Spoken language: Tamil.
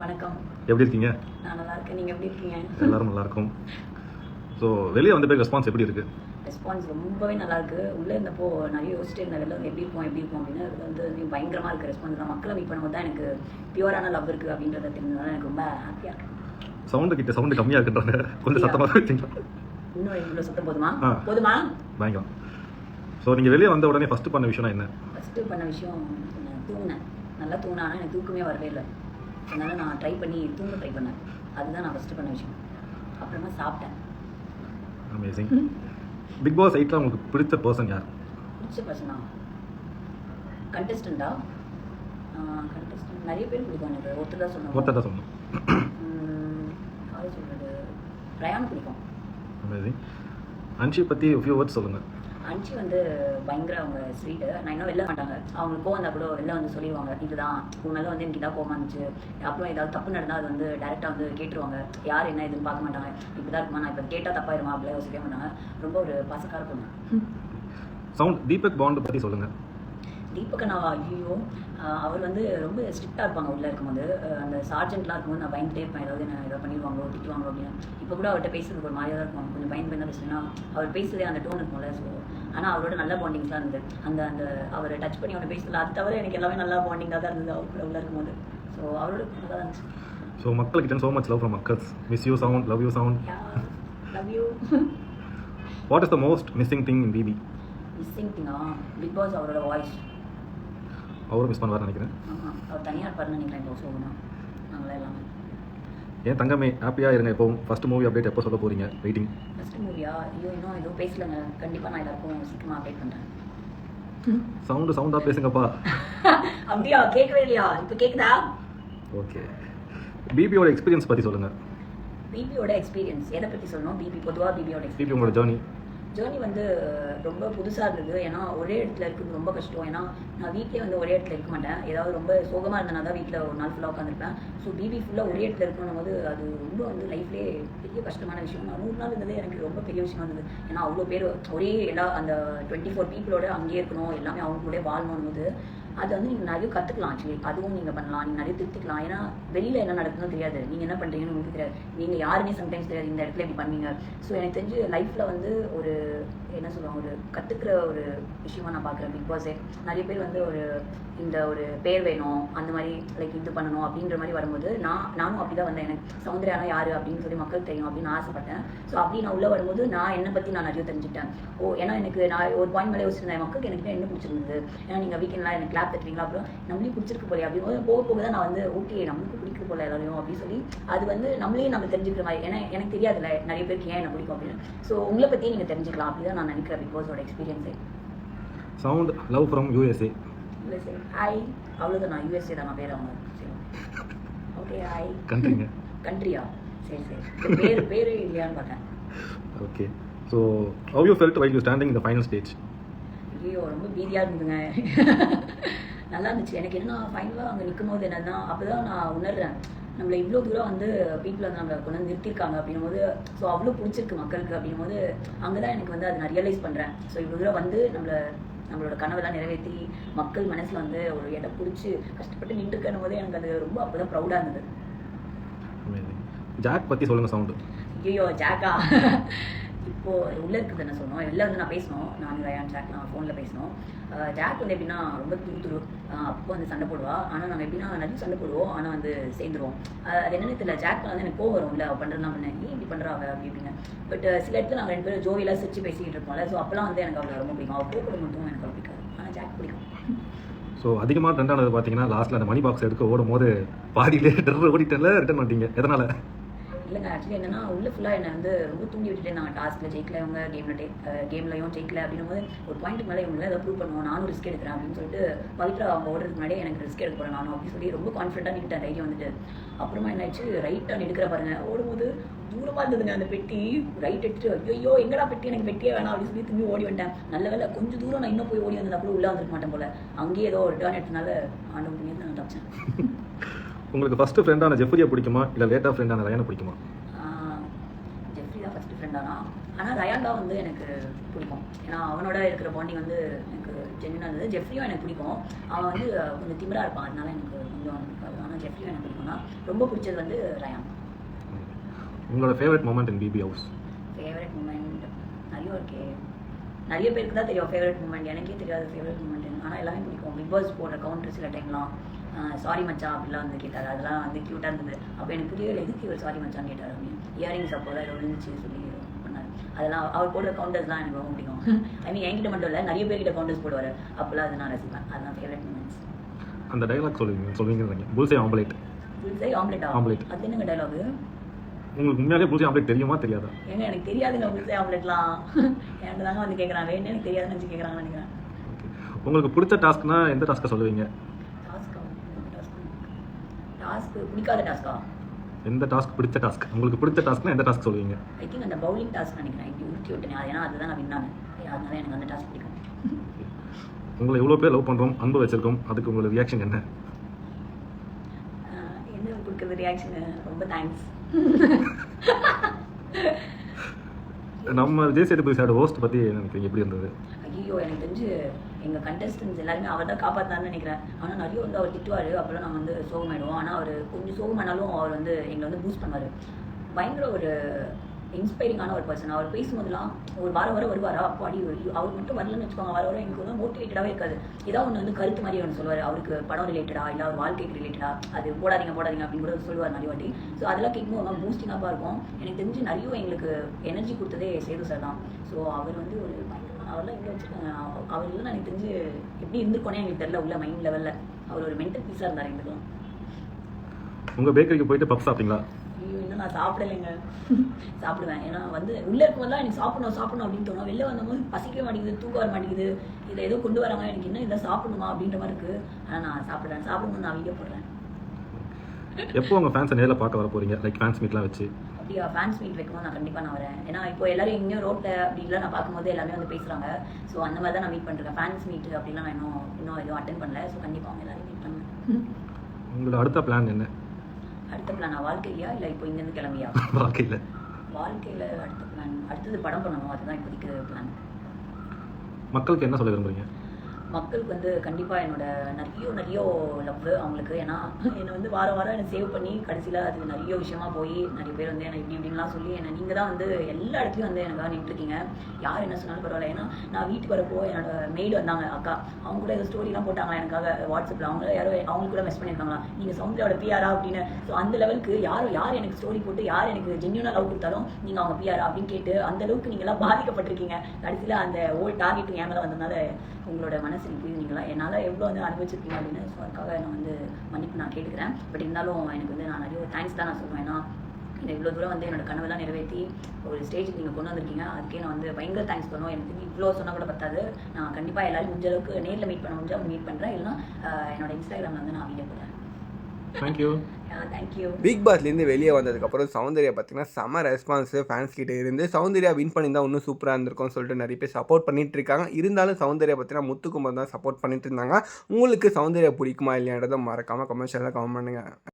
வணக்கம். எப்படி இருக்கீங்க? நான் நல்லா இருக்கேன். நீங்க எப்படி இருக்கீங்க? எல்லாரும் நல்லா இருக்கும். ஸோ வெளியே வந்த பிறகு ரெஸ்பான்ஸ் எப்படி இருக்கு? ரெஸ்பான்ஸ் ரொம்பவே நல்லா இருக்கு. உள்ள இருந்தப்போ நிறைய யோசிச்சுட்டு இருந்தேன், வெளில வந்து எப்படி இருக்கும் அப்படின்னு. அது வந்து பயங்கரமா இருக்கு ரெஸ்பான்ஸ். நான் மக்களை மீட் பண்ணும்போது தான் எனக்கு பியூரான லவ் இருக்கு அப்படின்றத தெரிஞ்சதுனால எனக்கு ரொம்ப ஹாப்பியா இருக்கு. சவுண்டு கம்மியா இருக்குன்றாங்க, கொஞ்சம் சத்தமாக வச்சுங்களா? இன்னும் இவ்வளோ சத்தம் போதுமா? பயங்கரம். ஸோ நீங்கள் வெளியே வந்த உடனே ஃபஸ்ட்டு பண்ண விஷயம்னா என்ன? ஃபஸ்ட்டு பண்ண விஷயம் தூங்கினேன். நல்லா தூங்கினா, ஆனால் எனக்கு தூக்கமே வரவே இல்லை. அதனால நான் ட்ரை பண்ணேன். அதுதான் நான் ஃபஸ்ட்டு பண்ண விஷயம். அப்புறமா சாப்பிட்டேன். அமேசிங். பிக் பாஸ் 8ல உங்களுக்கு பிடிச்ச பர்சன் யார்? பிடிச்ச பர்சனா? கண்டஸ்டண்டா? கண்டஸ்டன்ட் நிறைய பேர் பிடிக்கும் எனக்கு. ஒருத்தர் தான் சொன்னோம். யார் சொல்கிறது? ரயான் பிடிக்கும். அமேசிங். அன்ஷி பற்றி ஃபியூ வேர்ட்ஸ் சொல்லுங்கள். அன்ஷி வந்து பயங்கர அவங்க ஸ்வீட்டு. நான் இன்னும் வெளில மாட்டாங்க. அவங்களுக்கு கோவம் இருந்தால் கூட வெளில வந்து சொல்லிடுவாங்க, இதுதான் உன்னால வந்து எனக்கு இதாக கோவம் இருந்துச்சு. அப்புறம் ஏதாவது தப்பு நடந்தால் அது வந்து டேரெக்டாக வந்து கேட்டுருவாங்க. யார் என்ன இதுன்னு பார்க்க மாட்டாங்க. இப்படி தான் இருக்குமா, நான் இப்போ கேட்டால் தப்பாயிருமா அப்படிலாம் யோசிக்க மாட்டாங்க. ரொம்ப ஒரு பாசக்கார பொண்ணு. சவுண்ட் தீபக் பாண்ட் பற்றி சொல்லுங்கள். தீபக் அண்ணாவா? ஐயோ, அவர் வந்து ரொம்ப ஸ்ட்ரிக்டாக இருப்பாங்க உள்ளே இருக்கும்போது. அந்த சார்ஜென்ட்லாம் இருக்கும்போது நான் பயந்துட்டே இருப்பேன், ஏதாவது என்ன ஏதாவது பண்ணிடுவாங்களோ திட்டுவாங்களோ அப்படின்னு. இப்போ கூட அவர்கிட்ட பேசுறதுக்கு ஒரு மாதிரியாக தான் இருக்கும், கொஞ்சம் பயந்து தான் பேசுவேன்னா. அவர் பேசுறதே அந்த டோன் இருக்கும்ல. ஸோ ஆனால் அவரோட நல்ல பாண்டிங்ஸ்லாம் இருந்தது. அந்த அவரை டச் பண்ணி அவனை பேசல. அது தவிர எனக்கு எல்லாமே நல்லா பாண்டிங்காக தான் இருந்தது அவர் கூட உள்ளே இருக்கும்போது. ஸோ அவரோட நல்லா தான் இருந்துச்சு. ஸோ மக்கள்கிட்ட so much love from மக்கள்ஸ். Miss you sound, love you sound. Love you. What is the most missing thing in BB? Missing திங்கா? பிக் பாஸ் அவரோட வாய்ஸ். அவரும் மிஸ் பண்ணுவார்னு நினைக்கிறேன். ஆமாம், அவர் தனியாக இருப்பார்னு நினைக்கிறேன். இப்போ சோகனா நாங்களே எல்லாமே. ஏன் தங்கமே ஹாப்பியாக இருங்க. எப்போவும் ஃபஸ்ட் மூவி அப்டேட் எப்போ சொல்ல போகிறீங்க? வெயிட்டிங். ஃபஸ்ட் மூவியா? ஐயோ, இன்னும் எதுவும் பேசலங்க. கண்டிப்பாக நான் எல்லாருக்கும் சீக்கிரமாக அப்டேட் பண்ணுறேன். சவுண்டாக பேசுங்கப்பா. அப்படியா? கேட்கவே இல்லையா? இப்போ கேட்குதா? ஓகே. பிபியோட எக்ஸ்பீரியன்ஸ் பற்றி சொல்லுங்கள். பிபியோட எக்ஸ்பீரியன்ஸ் எதை பற்றி சொல்லணும்? பொதுவாக பிபியோட பிபி உங்களோட ஜேர்னி வந்து ரொம்ப புதுசாக இருந்தது. ஏன்னா ஒரே இடத்துல இருக்கிறது ரொம்ப கஷ்டம். ஏன்னா நான் வீட்டிலே வந்து ஒரே இடத்துல இருக்க மாட்டேன். ஏதாவது ரொம்ப சோகமாக இருந்தேன்னா தான் வீட்டில் ஒரு நாள் ஃபுல்லாக உட்காந்துருப்பேன். ஸோ பிபி ஃபுல்லாக ஒரே இடத்துல இருக்கணும் போது அது ரொம்ப வந்து லைஃப்லேயே பெரிய கஷ்டமான விஷயம். நான் 100 நாள் இருந்ததே எனக்கு ரொம்ப பெரிய விஷயம் இருந்தது. ஏன்னா அவ்வளோ பேர் ஒரே அந்த 24 பீப்புளோட அங்கேயே இருக்கணும், எல்லாமே அவங்க கூட வாழணும் போது அது வந்து நீங்கள் நிறைய கற்றுக்கலாம். ஆக்சுவலி அதுவும் நீங்கள் பண்ணலாம், நீங்கள் நிறைய திருத்திக்கலாம். ஏன்னா வெளியில் என்ன நடக்குதுன்னு தெரியாது, நீங்கள் என்ன பண்ணுறீங்கன்னு உங்களுக்கு தெரியாது, நீங்கள் யாருமே சம்டைம்ஸ் தெரியாது இந்த இடத்துல இப்படி பண்ணுவீங்க. ஸோ எனக்கு தெரிஞ்சு லைஃப்பில் வந்து ஒரு என்ன சொல்லுவாங்க, ஒரு கற்றுக்கிற ஒரு விஷயமா நான் பார்க்குறேன் பிக் பாஸே. நிறைய பேர் வந்து ஒரு பேர் வேணும், அந்த மாதிரி லைக் இது பண்ணணும் அப்படின்ற மாதிரி வரும்போது நானும் அப்படி தான் வந்தேன். எனக்கு சௌந்தர்யானா யார் அப்படின்னு சொல்லி மக்கள் தெரியும் அப்படின்னு நான் ஆசைப்பட்டேன். ஸோ அப்படி நான் உள்ளே வரும்போது நான் என்னை பற்றி நான் நிறைய தெரிஞ்சுட்டேன். ஏன்னா எனக்கு நான் ஒரு பாயிண்ட் மேலே யோசிச்சிருந்தேன், மக்களுக்கு எனக்கு என்ன பிடிச்சிருந்தது. ஏன்னா நீங்கள் வீக்கெண்ட்லாம் எனக்கு கிளாப் தட்டுவீங்களா, அப்புறம் நம்மளையும் பிடிச்சிருக்கு போல அப்படின்னு போக போக தான் நான் வந்து ஓகே நம்மளுக்கு பிடிக்கிற போல எல்லாரையும் அப்படின்னு சொல்லி அது வந்து நம்மளே நம்ம தெரிஞ்சுக்கிற மாதிரி. ஏன்னா எனக்கு தெரியாதுல்ல நிறைய பேருக்கு ஏன் என்ன பிடிக்கும் அப்படின்னு. ஸோ உங்களை பற்றி நீங்கள் தெரிஞ்சுக்கலாம். அப்படி தான் நான் நினைக்கிறேன் பிக் பாஸோட எக்ஸ்பீரியன்ஸே. Sound love from USA. Hi, அவ்வளோதான். நான் யூஎஸ்ஏ தான் பேர் அவங்க. சரி, ஓகே. ஹாய். கண்ட்ரியா? சரி பேர் இல்லையான்னு பார்த்தேன். Okay. So how you felt while you standing in the final stage? ஐயோ, ரொம்ப பீதியாக இருந்ததுங்க. நல்லா இருந்துச்சு. எனக்கு என்ன ஃபைனலாக அங்கே நிற்கும் போது என்னன்னா அப்போ தான் நான் உணர்றேன், நம்மளை இவ்வளோ தூரம் வந்து பீப்புள் வந்து நம்மளை கொண்டு வந்து நிறுத்திருக்காங்க அப்படின்னும் போது. ஸோ அவ்வளோ பிடிச்சிருக்கு மக்களுக்கு அப்படின்னும் போது அங்கே தான் எனக்கு வந்து அதை நான் ரியலைஸ் பண்ணுறேன். ஸோ இவ்வளோ தூரம் வந்து நம்மளோட கனவெல்லாம் நிறைவேற்றி மக்கள் மனசில் வந்து ஒரு இடம் பிடிச்சி கஷ்டப்பட்டு நின்றுக்கணும் போது எனக்கு அது ரொம்ப அப்போ தான் ப்ரௌடாக இருந்தது. ஜாக் பற்றி சொல்லுங்கள். சவுண்டு. ஐயோ, ஜாக்கா? இப்போது உள்ளே இருக்குது என்ன சொன்னோம், வெளில வந்து நான் பேசணும். நான் ரயான் ஜாக் நான் ஃபோனில் பேசணும். ஜாக் வந்து எப்படின்னா ரொம்ப துரு அப்போ வந்து சண்டை போடுவா. ஆனால் நாங்கள் எப்படின்னா நிறைய சண்டை போடுவோம், ஆனால் வந்து சேர்ந்துருவோம். அது என்னென்னு தெரியல, ஜாக் வந்து எனக்கு கோவம் வரும் இல்லை அவள் பண்ணுறதுலாம் பண்ணேன், ஏன் இப்படி பண்ணுறாங்க அப்படி இப்படின்னு. பட் சில இடத்துல நாங்கள் 2 பேரும் ஜோவியெல்லாம் சிரிச்சு பேசிக்கிட்டு இருப்போம்ல. ஸோ அப்போலாம் வந்து எனக்கு அவளை ரொம்ப பிடிக்கும். அவள் கூட மட்டும் எனக்கு அவள் பிடிக்காது, ஆனால் ஜாக் பிடிக்கும். ஸோ அதிகமாக ட்ரெண்டானது பார்த்தீங்கன்னா லாஸ்ட்டில் அந்த மணி பாக்ஸ் எடுக்க ஓடும் போது பாதியிலே ஓடிட்டேன்ல ரிட்டர்ன் பண்ணிட்டீங்க, எதனால்? இல்லைங்க, ஆக்சுவலி என்னன்னா உள்ள ஃபுல்லாக என்னை வந்து ரொம்ப தூண்டி விட்டுட்டே நாங்கள் டாஸ்க்கில் ஜெயிக்கல, இவங்க கேம்லையும் ஜெயிக்கல அப்படின்னும் போது ஒரு பாயிண்ட்டுக்கு மேலே இவங்களே அதை ப்ரூவ் பண்ணுவோம், நானும் ரிஸ்க் எடுக்கிறேன் அப்படின்னு சொல்லிட்டு பவித்ரா அவங்க ஓடுறதுக்கு முன்னாடியே எனக்கு ரிஸ்க் எடுக்க போகிறேன் நானும் அப்படின்னு சொல்லி ரொம்ப கான்ஃபிடென்ட்டாக நின்றுட்டேன் தைரியம் வந்துட்டு. அப்புறமா என்னாச்சு, ரைட்டாக எடுக்கிற பாருங்க, ஓடும்போது தூரமாக இருந்ததுங்க அந்த பெட்டி. ரைட் எடுத்துட்டு ஐயோ எங்கடா பெட்டி, எனக்கு பெட்டியே வேணாம் அப்படின்னு சொல்லி திரும்பி ஓடி வந்துட்டேன். நல்ல வேலை கொஞ்சம் தூரம் நான் இன்னும் போய் ஓடி வந்தா கூட உள்ளே வந்துருக்க மாட்டேன் போல. அங்கேயே ஏதோ ஒரு டேர்ன் எடுத்தனால ஆண்டவங்க நான் தப்பிச்சேன். உங்களுக்கு ஃபர்ஸ்ட் ஃப்ரெண்டான ஜெஃப்ரியை பிடிக்குமா இல்லை லேட்டாக ஃப்ரெண்டான ரயானை பிடிக்குமா? ஜெஃப்ரி தான் ஃபஸ்ட்டு ஃப்ரெண்டானா, ஆனால் ரயான் தான் வந்து எனக்கு பிடிக்கும். ஏன்னா அவனோட இருக்கிற பாண்டிங் வந்து எனக்கு ஜென்யூனாக இருந்தது. ஜெஃப்ரியும் எனக்கு பிடிக்கும். அவன் வந்து கொஞ்சம் திமிராக இருப்பான், அதனால எனக்கு கொஞ்சம் பிடிக்காது. ஆனால் ஆனால் ஜெஃப்ரி எனக்கு பிடிக்கும் தான். ரொம்ப பிடிச்சது வந்து ரயான். உங்களோட ஃபேவரட் மூமெண்ட் இன் பிபி ஹவுஸ்? ஃபேவரட் மூமெண்ட் நிறைய இருக்கே. நிறைய பேருக்கு தான் தெரியும் ஃபேவரட் மூமெண்ட். எனக்கே தெரியாது ஃபேவரட் மூமெண்ட். ஆனால் எல்லாமே பிடிக்கும். பிக் பாஸ் போடுற கவுண்டர் சில டைம்லாம் சாரி மச்சான் அப்படிலாம் வந்து கேட்டார். அதெல்லாம் வந்து க்யூட்டாக இருந்தது. அப்போ எனக்கு புரியல எதுக்கு இவர் சாரி மச்சான்னு கேட்டார் அப்படின்னு. இயரிங்ஸ் அப்போ தான் விழுந்துச்சு சொல்லி பண்ணார். அதெல்லாம் அவர் போடுற கவுண்டர்ஸ்லாம் எனக்கு ரொம்ப பிடிக்கும். ஐ மீன் என்கிட்ட மட்டும் இல்லை, நிறைய பேர்கிட்ட கவுண்டர்ஸ் போடுவார். அப்போல்லாம் அது நான் ரசிப்பேன். அதுதான் ஃபேவரட் மூமெண்ட்ஸ். அந்த டைலாக் சொல்லுவீங்க புல்சே ஆம்லேட். புல்சை ஆம்லெட்டா? ஆம்லேட். அது என்னங்க டைலாகு? உங்களுக்கு உண்மையாலே புல்சே ஆம்லேட் தெரியுமா தெரியாதா? ஏங்க எனக்கு தெரியாதுங்க புல்சை ஆம்லெட்லாம். என்கிட்ட தாங்க வந்து கேட்குறாங்க. வேணும்னு எனக்கு தெரியாதுன்னு நினச்சி கேட்குறாங்கன்னு நினைக்கிறேன். உங்களுக்கு பிடிச்ச டாஸ்க்னா எந்த டாஸ்க்கை சொல்லுவீங்க? டாஸ்க்கு பிடிக்காத டாஸ்க்கா? எந்த டாஸ்க் பிடிச்ச டாஸ்க்? உங்களுக்கு பிடிச்ச டாஸ்க்னா எந்த டாஸ்க் சொல்லுவீங்க? ஐ திங்க் அந்த பவுலிங் டாஸ்க் நினைக்கிறேன். இப்படி ஊற்றி விட்டேன். ஏன்னா அதுதான் நான் வின்னானேன். அதனால எனக்கு அந்த டாஸ்க் பிடிக்கும். உங்களை எவ்வளோ பேர் லவ் பண்ணுறோம், அன்பு வச்சிருக்கோம், அதுக்கு உங்களோட ரியாக்ஷன் என்ன? என்ன கொடுக்குறது ரியாக்ஷனு? ரொம்ப தேங்க்ஸ். நம்ம விஜய் சேதுபதி சாரோட ஹோஸ்ட் பற்றி நினைக்கிறீங்க, எப்படி இருந்தது? ஐயோ எனக்கு தெரிஞ்சு எங்கள் கண்டஸ்டன்ஸ் எல்லாருமே அவர் தான் காப்பாற்றினான்னு நினைக்கிறேன். ஆனால் நிறைய வந்து அவர் திட்டுவார். அப்போல்லாம் நாங்கள் வந்து சோகமாயிடுவோம். ஆனால் அவர் கொஞ்சம் சோகமானாலும் அவர் வந்து எங்களை வந்து பூஸ்ட் பண்ணுவார். பயங்கர ஒரு இன்ஸ்பைரிங்கான ஒரு பர்சன். அவர் பேசும்போதெல்லாம் ஒரு வாரம் வருவாரா, அப்போ அடி அவர் மட்டும் வரலன்னு வச்சுக்கோங்க, வர எங்களுக்கு வந்து மோட்டிவேட்டடாகவே இருக்காது. ஏதாவது ஒன்று வந்து கருத்து மாதிரி ஒன்று சொல்லுவார். அவருக்கு படம் ரிலேட்டடா இல்லை அவர் வாழ்க்கைக்கு ரிலேட்டடா அது போடாதீங்க அப்படின்னு கூட சொல்லுவார் நிறைய வாட்டி. ஸோ அதெல்லாம் கேட்கும்போது பூஸ்டிங்காக இருக்கும். எனக்கு தெரிஞ்சு நிறைய எங்களுக்கு எனர்ஜி கொடுத்ததே சேது சார் தான். ஸோ அவர் வந்து ஒரு அவர்லாம் இங்கே வச்சுருக்காங்க. அவர் இல்லைன்னு எனக்கு தெரிஞ்சு எப்படி இருந்துக்கோனே எங்களுக்கு தெரியல. உள்ள மைண்ட் லெவலில் அவர் ஒரு மென்டல் பீஸாக இருந்தார் எங்களுக்குலாம். உங்கள் பேக்கரிக்கு போயிட்டு பப் சாப்பிட்டீங்களா? ஐயோ இன்னும் நான் சாப்பிடலைங்க. சாப்பிடுவேன். ஏன்னா வந்து உள்ளே இருக்கும்போதெல்லாம் எனக்கு சாப்பிடணும் அப்படின்னு தோணும். வெளில வந்தபோது பசிக்க மாட்டேங்குது, தூக்கம் வர மாட்டேங்குது. இதை ஏதோ கொண்டு வராங்க, எனக்கு இன்னும் இதை சாப்பிடணுமா அப்படின்ற மாதிரி இருக்குது. ஆனால் நான் சாப்பிடும்போது நான் வீடியோ போடுறேன். எப்போ உங்கள் ஃபேன்ஸை நேரில் பார்க்க வர போகிறீங்க? லைக் ஃபேன்ஸ் மீட்லாம் வச்சு. அப்படியா? ஃபேன்ஸ் மீட் வைக்கும்போது நான் கண்டிப்பாக நான் வரேன். ஏன்னா இப்போ எல்லாரும் எங்கேயும் ரோட்டில் அப்படிலாம் நான் பார்க்கும்போது எல்லாமே வந்து பேசுகிறாங்க. ஸோ அந்த மாதிரி தான் நான் மீட் பண்ணிருக்கேன். ஃபேன்ஸ் மீட் அப்படிலாம் நான் இன்னும் எதுவும் அட்டன் பண்ணல. ஸோ கண்டிப்பாக அவங்க எல்லாரும் மீட் பண்ணுவேன். உங்களோட அடுத்த பிளான் என்ன? அடுத்த பிளான் வாழ்க்கையா இல்லை இப்போ இங்கேருந்து கிளம்பியா? வாழ்க்கையில் அடுத்த பிளான் அடுத்தது படம் பண்ணணும். அதுதான் இப்போதைக்கு பிளான். மக்களுக்கு என்ன சொல்ல விரும்புறீங்க? மக்களுக்கு வந்து கண்டிப்பாக என்னோட நிறைய லவ் அவங்களுக்கு. ஏன்னா என்னை வந்து வாரம் என்னை சேவ் பண்ணி கடைசியில் அது நிறைய விஷயமா போய் நிறைய பேர் வந்து என்னை இப்படிலாம் சொல்லி என்னை நீங்கள் தான் வந்து எல்லா இடத்துலையும் வந்து எனக்காக நின்றுருக்கீங்க. யார் என்ன சொன்னாலும் பரவாயில்ல. ஏன்னா நான் வீட்டுக்கு வரப்போ என்னோட மெய்டு வந்தாங்க அக்கா. அவங்க கூட ஏதோ ஸ்டோரிலாம் போட்டாங்க எனக்காக வாட்ஸ்அப்பில். அவங்களுக்கு கூட மெஸ் பண்ணியிருக்காங்களா நீங்கள் சௌந்தர்யாவோட பிஆரா அப்படின்னு. ஸோ அந்த லெவலுக்கு யார் எனக்கு ஸ்டோரி போட்டு யார் எனக்கு ஜென்யூனாக லவ் கொடுத்தாலும் நீங்கள் அவங்க பிஆரா அப்படின்னு கேட்டு அந்த அளவுக்கு நீங்களாம் பாதிக்கப்பட்டிருக்கீங்க. கடைசியில் அந்த ஓல்டு டார்கெட் என் மேலே வந்ததுனால உங்களோட மனசு எனக்கு புரியுதுங்களா, என்னால் எவ்வளோ வந்து அனுபவிச்சிருக்கீங்க அப்படின்னு. ஸோ அதுக்காக நான் வந்து மன்னிப்பு நான் கேட்டுக்கிறேன். பட் இருந்தாலும் எனக்கு வந்து நான் நிறைய தேங்க்ஸ் தான் நான் சொல்லுவேன். ஏன்னா இந்த இவ்வளோ தூரம் வந்து என்னோட கனவெல்லாம் நிறைவேற்றி ஒரு ஸ்டேஜுக்கு நீங்கள் கொண்டு வந்திருக்கீங்க. அதுக்கே நான் வந்து பயங்கர தேங்க்ஸ் பண்ணுவோம். எனக்கு இவ்வளோ சொன்னால் கூட பத்தாது. நான் கண்டிப்பாக எல்லாரும் முடிஞ்ச அளவுக்கு நேரில் மீட் பண்ண முடிஞ்சால் மீட் பண்ணுறேன். இல்லைனா என்னோட இன்ஸ்டாகிராமில் வந்து நான் வீடியோ போடுறேன். தேங்க்யூ. தேங்க்யூ. பிக் பாஸ்லேருந்து வெளியே வந்ததுக்கப்புறம் சௌந்தர்யா பார்த்தீங்கன்னா செம ரெஸ்பான்ஸு ஃபேன்ஸ் கிட்டே இருந்து. சௌந்தர்யா வின் பண்ணியிருந்தால் இன்னும் சூப்பராக இருந்திருக்கும்னு சொல்லிட்டு நிறைய பேர் சப்போர்ட் பண்ணிட்டு இருக்காங்க. இருந்தாலும் சௌந்தர்யா பார்த்தீங்கன்னா முத்துக்குமார் தான் சப்போர்ட் பண்ணிட்டு இருந்தாங்க. உங்களுக்கு சௌந்தர்யா பிடிக்குமா இல்லையான்றதை மறக்காமல் கமெண்ட் செக்ஷனில் கமெண்ட் பண்ணுங்கள்.